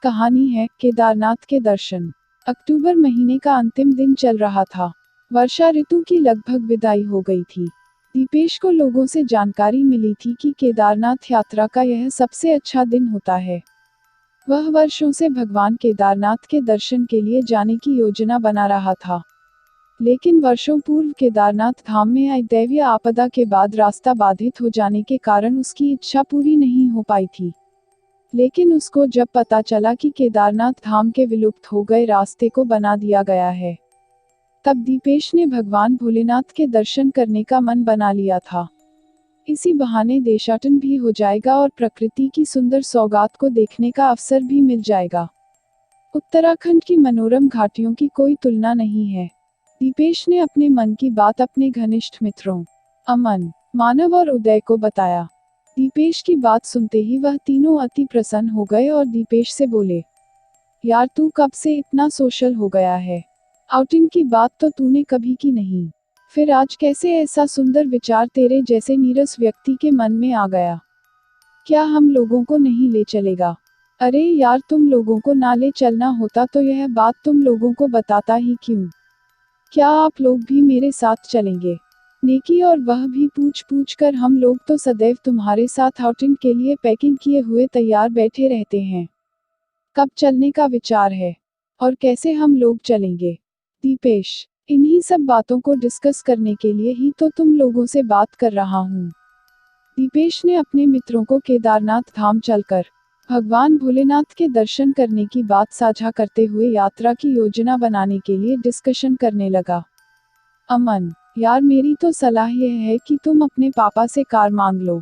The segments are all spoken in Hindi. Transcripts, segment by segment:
कहानी है केदारनाथ के दर्शन। अक्टूबर महीने का अंतिम दिन चल रहा था। वर्षा ऋतु की लगभग विदाई हो गई थी। दीपेश को लोगों से जानकारी मिली थी कि केदारनाथ यात्रा का यह सबसे अच्छा दिन होता है। वह वर्षों से भगवान केदारनाथ के दर्शन के लिए जाने की योजना बना रहा था, लेकिन वर्षों पूर्व केदारनाथ धाम में आई दैवीय आपदा के बाद रास्ता बाधित हो जाने के कारण उसकी इच्छा पूरी नहीं हो पाई थी। लेकिन उसको जब पता चला कि केदारनाथ धाम के विलुप्त हो गए रास्ते को बना दिया गया है, तब दीपेश ने भगवान भोलेनाथ के दर्शन करने का मन बना लिया था। इसी बहाने देशाटन भी हो जाएगा और प्रकृति की सुंदर सौगात को देखने का अवसर भी मिल जाएगा। उत्तराखंड की मनोरम घाटियों की कोई तुलना नहीं है। दीपेश ने अपने मन की बात अपने घनिष्ठ मित्रों अमन, मानव और उदय को बताया। दीपेश की बात सुनते ही वह तीनों अति प्रसन्न हो गए और दीपेश से बोले, यार तू कब से इतना सोशल हो गया है? आउटिंग की बात तो तूने कभी की नहीं, फिर आज कैसे ऐसा सुंदर विचार तेरे जैसे नीरस व्यक्ति के मन में आ गया? क्या हम लोगों को नहीं ले चलेगा? अरे यार, तुम लोगों को ना ले चलना होता तो यह बात तुम लोगों को बताता ही क्यों? क्या आप लोग भी मेरे साथ चलेंगे? नेकी और वह भी पूछ पूछ कर हम लोग तो सदैव तुम्हारे साथ आउटिंग के लिए पैकिंग किए हुए तैयार बैठे रहते हैं। कब चलने का विचार है और कैसे हम लोग चलेंगे? दीपेश, इन्हीं सब बातों को डिस्कस करने के लिए ही तो तुम लोगों से बात कर रहा हूँ। दीपेश ने अपने मित्रों को केदारनाथ धाम चलकर भगवान भोलेनाथ के दर्शन करने की बात साझा करते हुए यात्रा की योजना बनाने के लिए डिस्कशन करने लगा। अमन, यार मेरी तो सलाह यह है कि तुम अपने पापा से कार मांग लो,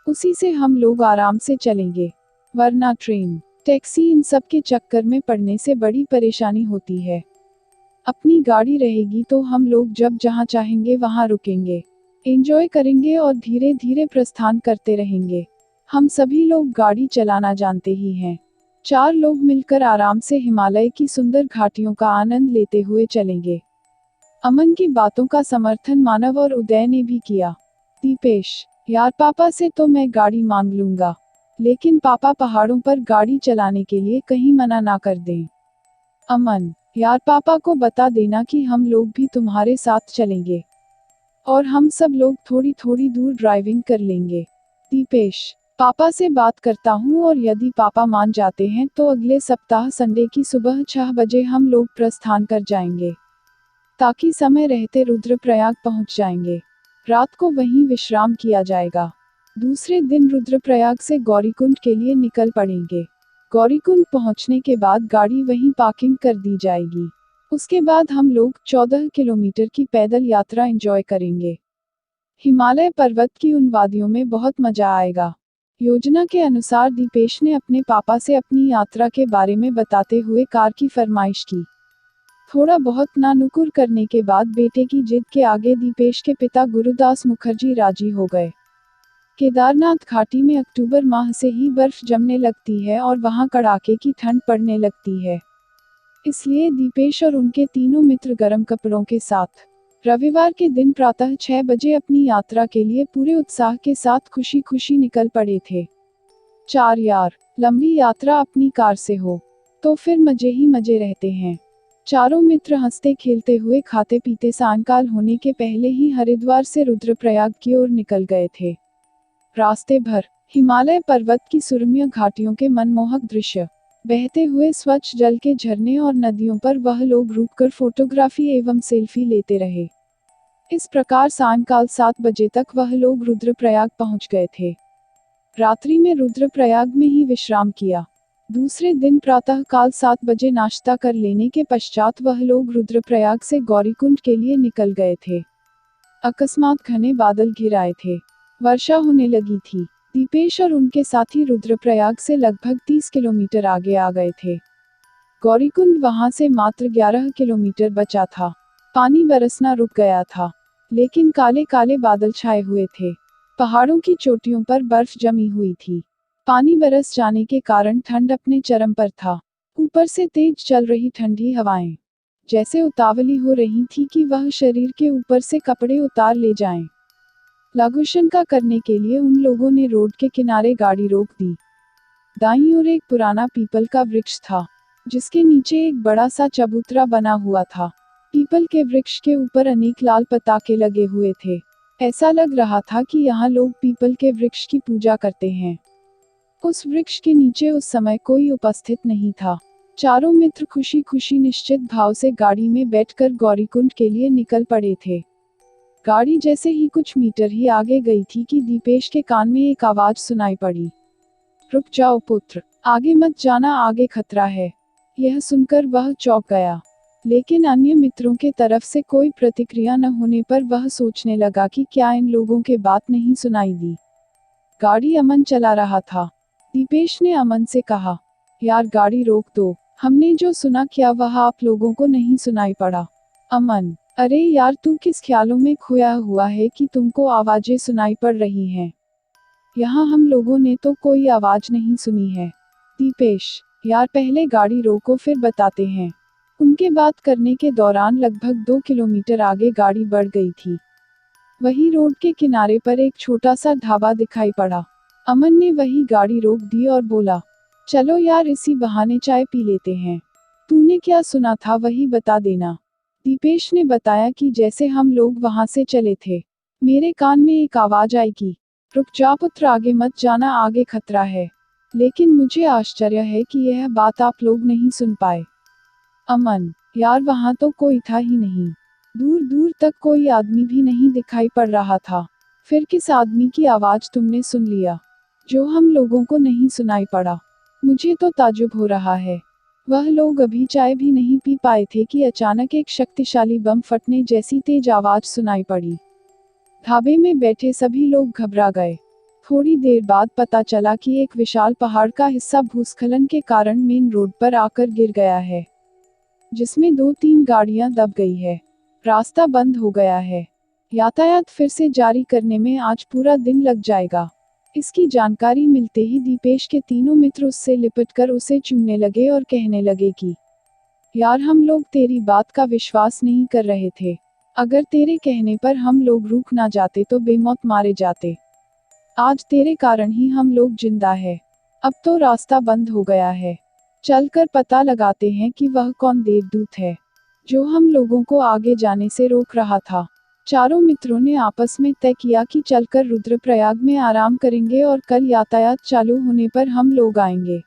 उसी से हम लोग आराम से चलेंगे, वरना ट्रेन, टैक्सी इन सब के चक्कर में पड़ने से बड़ी परेशानी होती है। अपनी गाड़ी रहेगी तो हम लोग जब जहाँ चाहेंगे वहाँ रुकेंगे, एंजॉय करेंगे और धीरे धीरे प्रस्थान करते रहेंगे। हम सभी लोग गाड़ी चलाना जानते ही हैं। 4 लोग मिलकर आराम से हिमालय की सुंदर घाटियों का आनंद लेते हुए चलेंगे। अमन की बातों का समर्थन मानव और उदय ने भी किया। दीपेश, यार पापा से तो मैं गाड़ी मांग लूंगा, लेकिन पापा पहाड़ों पर गाड़ी चलाने के लिए कहीं मना ना कर दें। अमन, यार पापा को बता देना कि हम लोग भी तुम्हारे साथ चलेंगे और हम सब लोग थोड़ी थोड़ी दूर ड्राइविंग कर लेंगे। दीपेश, पापा से बात करता हूँ और यदि पापा मान जाते हैं तो अगले सप्ताह संडे की सुबह 6 बजे हम लोग प्रस्थान कर जाएंगे, ताकि समय रहते रुद्रप्रयाग पहुंच जाएंगे। रात को वहीं विश्राम किया जाएगा। दूसरे दिन रुद्रप्रयाग से गौरीकुंड के लिए निकल पड़ेंगे। गौरीकुंड पहुंचने के बाद गाड़ी वहीं पार्किंग कर दी जाएगी। उसके बाद हम लोग 14 किलोमीटर की पैदल यात्रा एंजॉय करेंगे। हिमालय पर्वत की उन वादियों में बहुत मजा आएगा। योजना के अनुसार दीपेश ने अपने पापा से अपनी यात्रा के बारे में बताते हुए कार की फरमाइश की। थोड़ा बहुत नानुकुर करने के बाद बेटे की जिद के आगे दीपेश के पिता गुरुदास मुखर्जी राजी हो गए। केदारनाथ घाटी में अक्टूबर माह से ही बर्फ जमने लगती है और वहां कड़ाके की ठंड पड़ने लगती है। इसलिए दीपेश और उनके तीनों मित्र गर्म कपड़ों के साथ रविवार के दिन प्रातः 6 बजे अपनी यात्रा के लिए पूरे उत्साह के साथ खुशी खुशी निकल पड़े थे। 4 यार, लंबी यात्रा अपनी कार से हो तो फिर मजे ही मजे रहते हैं। चारों मित्र हंसते खेलते हुए खाते पीते सायंकाल होने के पहले ही हरिद्वार से रुद्रप्रयाग की ओर निकल गए थे। रास्ते भर हिमालय पर्वत की सुरम्य घाटियों के मनमोहक दृश्य, बहते हुए स्वच्छ जल के झरने और नदियों पर वह लोग रुककर फोटोग्राफी एवं सेल्फी लेते रहे। इस प्रकार सायंकाल 7 बजे तक वह लोग रुद्रप्रयाग पहुंच गए थे। रात्रि में रुद्रप्रयाग में ही विश्राम किया। दूसरे दिन प्रातः काल 7 बजे नाश्ता कर लेने के पश्चात वह लोग रुद्रप्रयाग से गौरीकुंड के लिए निकल गए थे। अकस्मात घने बादल घिर आए थे। वर्षा होने लगी थी। दीपेश और उनके साथी रुद्रप्रयाग से लगभग 30 किलोमीटर आगे आ गए थे। गौरीकुंड वहां से मात्र 11 किलोमीटर बचा था। पानी बरसना रुक गया था, लेकिन काले काले बादल छाए हुए थे। पहाड़ों की चोटियों पर बर्फ जमी हुई थी। पानी बरस जाने के कारण ठंड अपने चरम पर था। ऊपर से तेज चल रही ठंडी हवाएं जैसे उतावली हो रही थी कि वह शरीर के ऊपर से कपड़े उतार ले जाएं। लघुशंका करने के लिए उन लोगों ने रोड के किनारे गाड़ी रोक दी। दाईं ओर एक पुराना पीपल का वृक्ष था, जिसके नीचे एक बड़ा सा चबूतरा बना हुआ था। पीपल के वृक्ष के ऊपर अनेक लाल पताके लगे हुए थे। ऐसा लग रहा था कि यहाँ लोग पीपल के वृक्ष की पूजा करते हैं। उस वृक्ष के नीचे उस समय कोई उपस्थित नहीं था। चारों मित्र खुशी खुशी निश्चित भाव से गाड़ी में बैठकर गौरीकुंड के लिए निकल पड़े थे। गाड़ी जैसे ही कुछ मीटर ही आगे गई थी कि दीपेश के कान में एक आवाज सुनाई पड़ी। रुक जाओ पुत्र, आगे मत जाना, आगे खतरा है। यह सुनकर वह चौंक गया, लेकिन अन्य मित्रों के तरफ से कोई प्रतिक्रिया न होने पर वह सोचने लगा कि क्या इन लोगों के बात नहीं सुनाई दी। गाड़ी अमन चला रहा था। दीपेश ने अमन से कहा, यार गाड़ी रोक दो, हमने जो सुना क्या वह आप लोगों को नहीं सुनाई पड़ा? अमन, अरे यार तू किस ख्यालों में खोया हुआ है कि तुमको आवाजें सुनाई पड़ रही हैं? यहाँ हम लोगों ने तो कोई आवाज नहीं सुनी है। दीपेश, यार पहले गाड़ी रोको फिर बताते हैं। उनके बात करने के दौरान लगभग 2 किलोमीटर आगे गाड़ी बढ़ गई थी। वही रोड के किनारे पर एक छोटा सा ढाबा दिखाई पड़ा। अमन ने वही गाड़ी रोक दी और बोला, चलो यार इसी बहाने चाय पी लेते हैं। तूने क्या सुना था वही बता देना। दीपेश ने बताया कि जैसे हम लोग वहां से चले थे, मेरे कान में एक आवाज आई कि रुक जा पुत्र, आगे मत जाना, आगे खतरा है। लेकिन मुझे आश्चर्य है कि यह बात आप लोग नहीं सुन पाए। अमन, यार वहां तो कोई था ही नहीं। दूर दूर तक कोई आदमी भी नहीं दिखाई पड़ रहा था। फिर किस आदमी की आवाज तुमने सुन लिया, जो हम लोगों को नहीं सुनाई पड़ा? मुझे तो ताज्जुब हो रहा है। वह लोग अभी चाय भी नहीं पी पाए थे कि अचानक एक शक्तिशाली बम फटने जैसी तेज आवाज सुनाई पड़ी। ढाबे में बैठे सभी लोग घबरा गए। थोड़ी देर बाद पता चला कि एक विशाल पहाड़ का हिस्सा भूस्खलन के कारण मेन रोड पर आकर गिर गया है, जिसमें 2-3 गाड़ियां दब गई है। रास्ता बंद हो गया है। यातायात फिर से जारी करने में आज पूरा दिन लग जाएगा। इसकी जानकारी मिलते ही दीपेश के तीनों मित्र उससे लिपटकर उसे चूमने लगे और कहने लगे कि यार हम लोग तेरी बात का विश्वास नहीं कर रहे थे। अगर तेरे कहने पर हम लोग रुक ना जाते तो बेमौत मारे जाते। आज तेरे कारण ही हम लोग जिंदा है। अब तो रास्ता बंद हो गया है। चलकर पता लगाते हैं कि वह कौन देवदूत है, जो हम लोगों को आगे जाने से रोक रहा था। चारों मित्रों ने आपस में तय किया कि चलकर रुद्रप्रयाग में आराम करेंगे और कल यातायात चालू होने पर हम लोग आएंगे।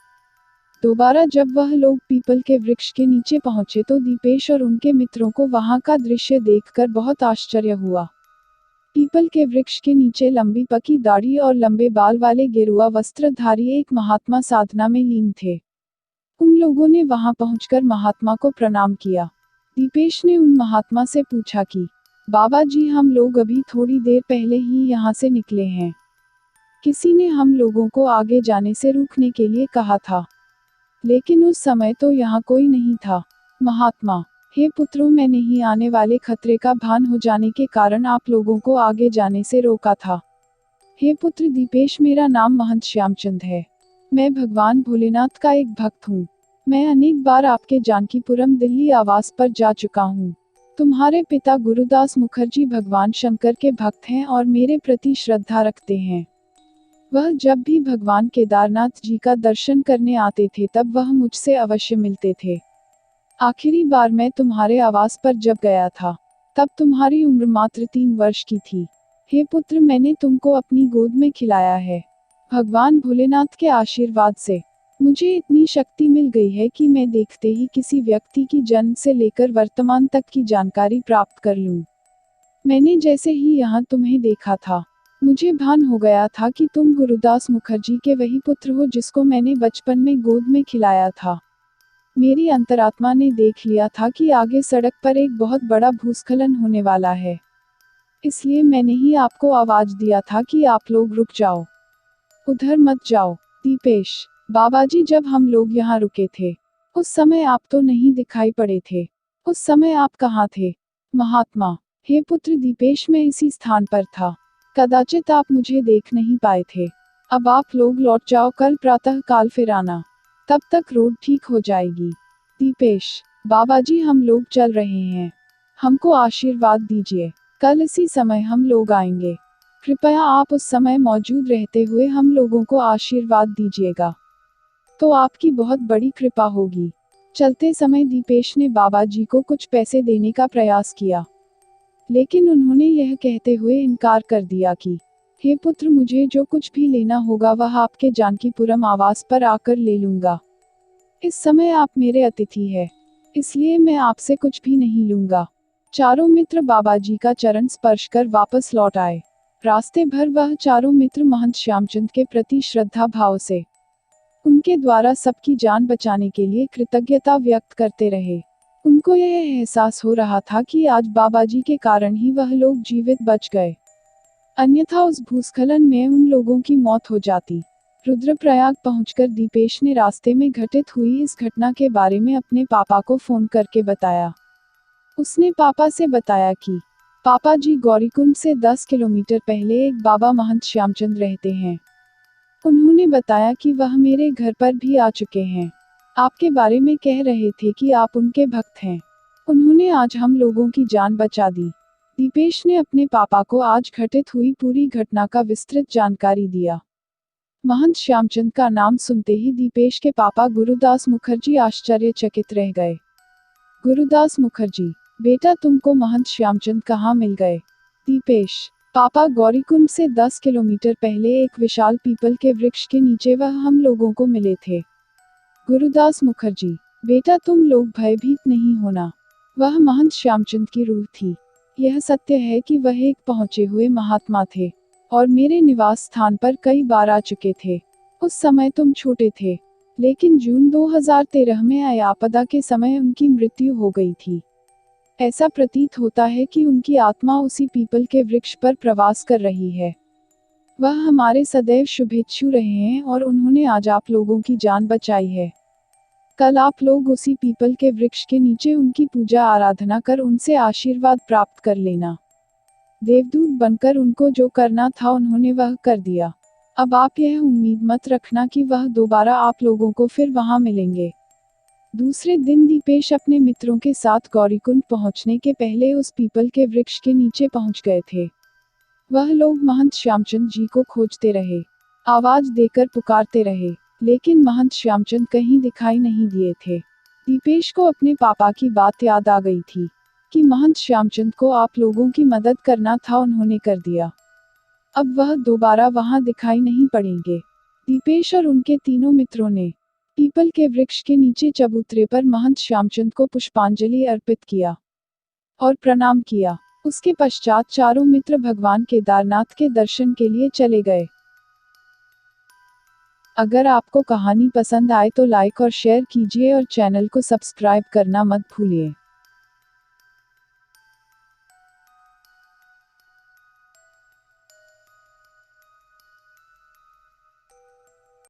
दोबारा जब वह लोग पीपल के वृक्ष के नीचे पहुंचे तो दीपेश और उनके मित्रों को वहां का दृश्य देखकर बहुत आश्चर्य हुआ। पीपल के वृक्ष के नीचे लंबी पकी दाढ़ी और लंबे बाल वाले गेरुआ वस्त्रधारी एक महात्मा साधना में लीन थे। उन लोगों ने वहां पहुंचकर महात्मा को प्रणाम किया। दीपेश ने उन महात्मा से पूछा कि बाबा जी, हम लोग अभी थोड़ी देर पहले ही यहाँ से निकले हैं। किसी ने हम लोगों को आगे जाने से रोकने के लिए कहा था, लेकिन उस समय तो यहाँ कोई नहीं था। महात्मा, हे पुत्रों, मैंने ही आने वाले खतरे का भान हो जाने के कारण आप लोगों को आगे जाने से रोका था। हे पुत्र दीपेश, मेरा नाम महंत श्यामचंद है। मैं भगवान भोलेनाथ का एक भक्त हूँ। मैं अनेक बार आपके जानकीपुरम दिल्ली आवास पर जा चुका हूँ। तुम्हारे पिता गुरुदास मुखर्जी भगवान शंकर के भक्त हैं और मेरे प्रति श्रद्धा रखते हैं। वह जब भी भगवान केदारनाथ जी का दर्शन करने आते थे तब वह मुझसे अवश्य मिलते थे। आखिरी बार मैं तुम्हारे आवास पर जब गया था, तब तुम्हारी उम्र मात्र 3 वर्ष की थी। हे पुत्र, मैंने तुमको अपनी गोद में खिलाया है। भगवान भोलेनाथ के आशीर्वाद से मुझे इतनी शक्ति मिल गई है कि मैं देखते ही किसी व्यक्ति की जन्म से लेकर वर्तमान तक की जानकारी प्राप्त कर लूं। मैंने जैसे ही यहाँ तुम्हें देखा था, मुझे भान हो गया था कि तुम गुरुदास मुखर्जी के वही पुत्र हो जिसको मैंने बचपन में गोद में खिलाया था। मेरी अंतरात्मा ने देख लिया था कि आगे सड़क पर एक बहुत बड़ा भूस्खलन होने वाला है, इसलिए मैंने ही आपको आवाज दिया था कि आप लोग रुक जाओ, उधर मत जाओ। दीपेश, बाबाजी, जब हम लोग यहाँ रुके थे उस समय आप तो नहीं दिखाई पड़े थे। उस समय आप कहाँ थे? महात्मा, हे पुत्र दीपेश, मैं इसी स्थान पर था। कदाचित आप मुझे देख नहीं पाए थे। अब आप लोग लौट जाओ, कल प्रातः काल फिर आना, तब तक रोड ठीक हो जाएगी। दीपेश, बाबाजी, हम लोग चल रहे हैं। हमको आशीर्वाद दीजिए, कल इसी समय हम लोग आएंगे। कृपया आप उस समय मौजूद रहते हुए हम लोगों को आशीर्वाद दीजिएगा। तो आपकी बहुत बड़ी कृपा होगी। चलते समय दीपेश ने बाबा जी को कुछ पैसे देने का प्रयास किया, लेकिन उन्होंने यह कहते हुए इनकार कर दिया कि हे पुत्र, मुझे जो कुछ भी लेना होगा वह आपके जानकीपुरम आवास पर आकर ले लूंगा। इस समय आप मेरे अतिथि हैं, इसलिए मैं आपसे कुछ भी नहीं लूंगा। चारों मित्र बाबा जी का चरण स्पर्श कर वापस लौट आए। रास्ते भर वह चारों मित्र महंत श्यामचंद के प्रति श्रद्धा भाव से उनके द्वारा सबकी जान बचाने के लिए कृतज्ञता व्यक्त करते रहे। उनको यह एहसास हो रहा था कि आज बाबा जी के कारण ही वह लोग जीवित बच गए, अन्यथा उस भूस्खलन में उन लोगों की मौत हो जाती। रुद्रप्रयाग पहुंचकर दीपेश ने रास्ते में घटित हुई इस घटना के बारे में अपने पापा को फोन करके बताया। उसने पापा से बताया कि पापा जी, गौरीकुंड से 10 किलोमीटर पहले एक बाबा महंत श्यामचंद रहते हैं। उन्होंने बताया कि वह मेरे घर पर भी आ चुके हैं। आपके बारे में कह रहे थे कि आप उनके भक्त हैं। उन्होंने आज हम लोगों की जान बचा दी। दीपेश ने अपने पापा को आज घटित हुई पूरी घटना का विस्तृत जानकारी दिया। महंत श्यामचंद का नाम सुनते ही दीपेश के पापा गुरुदास मुखर्जी आश्चर्यचकित रह गए। गुरुदास मुखर्जी, बेटा तुमको महंत श्यामचंद कहाँ मिल गए? दीपेश, पापा, गौरीकुंड से 10 किलोमीटर पहले एक विशाल पीपल के वृक्ष के नीचे वह हम लोगों को मिले थे। गुरुदास मुखर्जी, बेटा तुम लोग भयभीत नहीं होना, वह महंत श्यामचंद की रूह थी। यह सत्य है कि वह एक पहुंचे हुए महात्मा थे और मेरे निवास स्थान पर कई बार आ चुके थे। उस समय तुम छोटे थे, लेकिन जून 2013 में आई आपदा के समय उनकी मृत्यु हो गई थी। ऐसा प्रतीत होता है कि उनकी आत्मा उसी पीपल के वृक्ष पर प्रवास कर रही है। वह हमारे सदैव शुभेच्छु रहे हैं और उन्होंने आज आप लोगों की जान बचाई है। कल आप लोग उसी पीपल के वृक्ष के नीचे उनकी पूजा आराधना कर उनसे आशीर्वाद प्राप्त कर लेना। देवदूत बनकर उनको जो करना था उन्होंने वह कर दिया। अब आप यह उम्मीद मत रखना कि वह दोबारा आप लोगों को फिर वहां मिलेंगे। दूसरे दिन दीपेश अपने मित्रों के साथ गौरीकुंड पहुंचने के पहले उस पीपल के वृक्ष के नीचे पहुंच गए थे। वह लोग महंत श्यामचंद जी को खोजते रहे, आवाज देकर पुकारते रहे, लेकिन महंत श्यामचंद कहीं दिखाई नहीं दिए थे। दीपेश को अपने पापा की बात याद आ गई थी कि महंत श्यामचंद को आप लोगों की मदद करना था, उन्होंने कर दिया। अब वह दोबारा वहां दिखाई नहीं पड़ेंगे। दीपेश और उनके तीनों मित्रों ने पीपल के वृक्ष के नीचे चबूतरे पर महंत श्यामचंद को पुष्पांजलि अर्पित किया और प्रणाम किया। उसके पश्चात चारों मित्र भगवान केदारनाथ के दर्शन के लिए चले गए। अगर आपको कहानी पसंद आए तो लाइक और शेयर कीजिए और चैनल को सब्सक्राइब करना मत भूलिए।